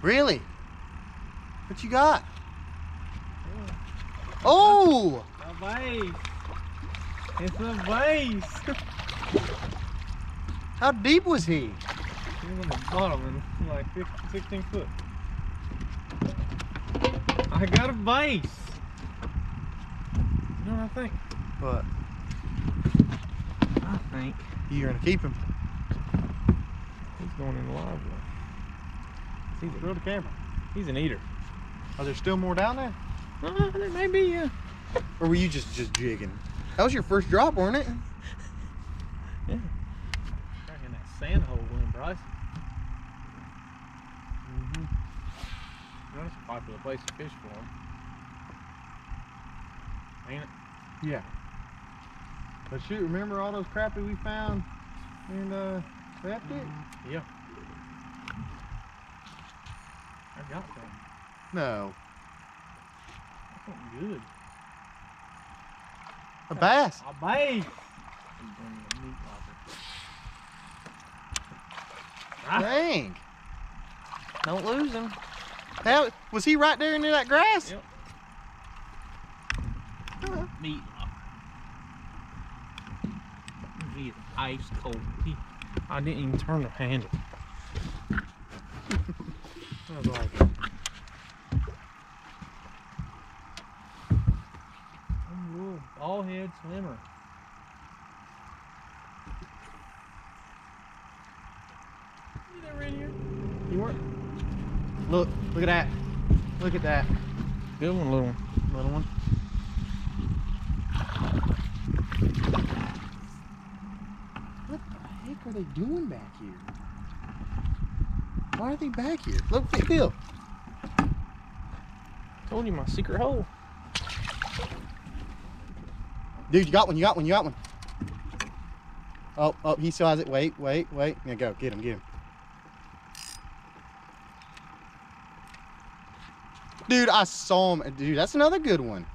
Really? What you got? Oh! A vase. It's a vase. How deep was he? He was on the bottom and like 16 foot. I got a vase. You know what I think? What? I think You're gonna keep him? he's going in the live one. Throw the camera. He's an eater. Are there still more down there? There may be, yeah. Or were you just jigging? That was your first drop, wasn't it? Yeah. Back in that sand hole, William Bryce. That's a popular place to fish for them. Ain't it? Yeah. But shoot, remember all those crappie we found in that pit? Yeah. I got some. No. That's something good. A bass. A bass. Dang. Don't lose him. How, was he right there near that grass? Yep. Meat locker. He is ice cold. I didn't even turn the handle. That was awesome. Some little ball head swimmer. You never in here? You weren't. Look at that. Look at that. Good one, little one. Little one. What the heck are they doing back here? Why are they back here? Look, Bill. Told you my secret hole. Dude, you got one, you got one, you got one. Oh, he still has it. Wait. Yeah, go, get him. Dude, I saw him. Dude, that's another good one.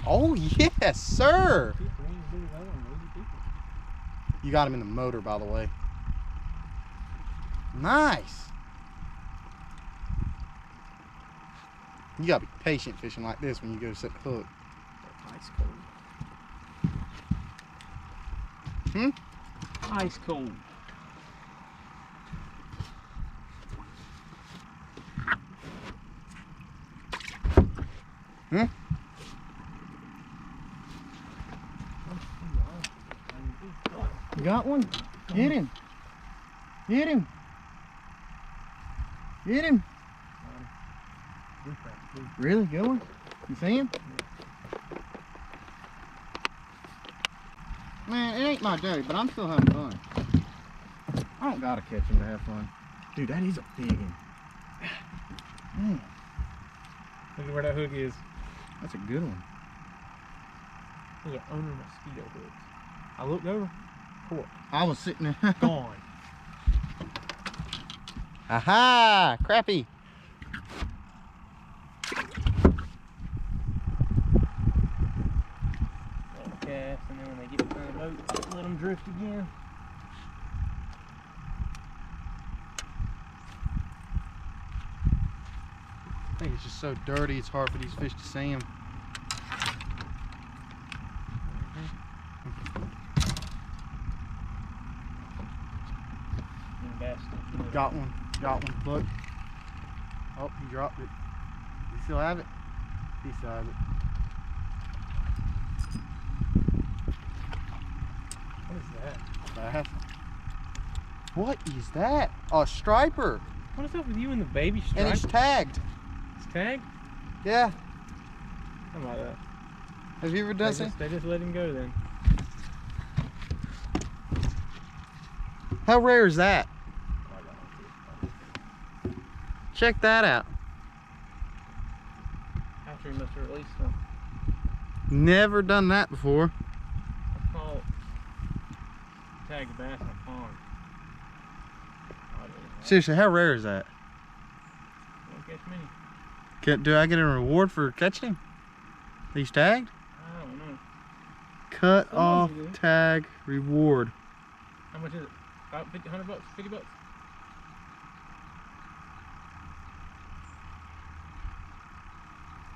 Oh, yes, sir. You got him in the motor, by the way. Nice. You gotta be patient fishing like this when you go to set the hook. Ice cold. Ice cold. You got one? Get him. Get him. Get him. Really? Good one? You see him? Man, it ain't my day, but I'm still having fun. I don't gotta catch him to have fun. Dude, that is a big one. Man, Look at where that hook is. that's a good one. Those are under mosquito hooks. I looked over. Cool. I was sitting there. Gone. Aha! Crappie! Cast, and then when they get in the boat, let them drift again. I think it's just so dirty, it's hard for these fish to see him. Got one. Look. Oh, he dropped it. Does he still have it? He still has it. What is that? Bass. What is that? A striper. What is up with you and the baby stripe? And he's tagged. It's tagged? Yeah. How about that? Have you ever done something? They just let him go then. How rare is that? Check that out. After he must have released them. Never done that before. I caught tagged bass in a pond. Seriously, how rare is that? Don't catch many. Do I get a reward for catching him? He's tagged? I don't know. Cut Somebody off do. tag reward. How much is it? About 50, 100 bucks, 50 bucks.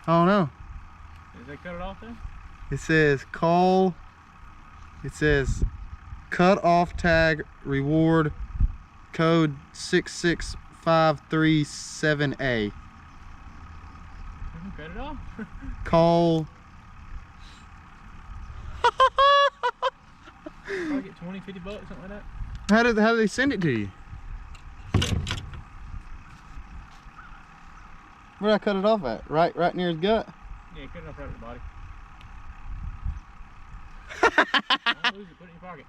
I don't know. Did they cut it off there? It says call. It says cut off tag reward code 66537A. Cut it off? Call. Probably get 20, 50 bucks, something like that. How did they send it to you? Where'd I cut it off at? Right near his gut? Yeah, cut it off right at the body. Don't lose it, put it in your pocket.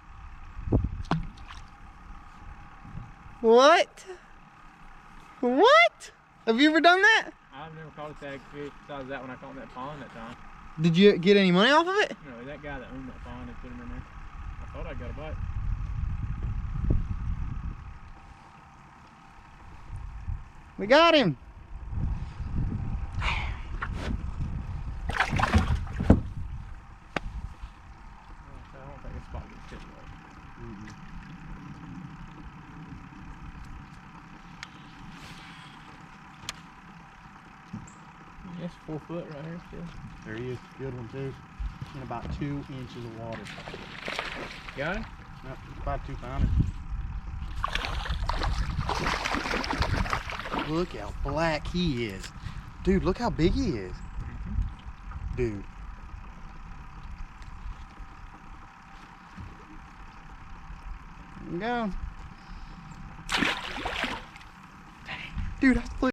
What? What? Have you ever done that? I've never caught a tag fish besides that when I caught in that pond that time. Did you get any money off of it? No, that guy that owned that pond had put him in there. I thought I got a bite. We got him. I don't think this spot gets tipped right. That's 4 foot right here still. There he is. Good one too. In about 2 inches of water. Got it? Nope, it's about 2 pounders. Look how black he is. Dude, look how big he is. Dude. There you go. Dude, I flew.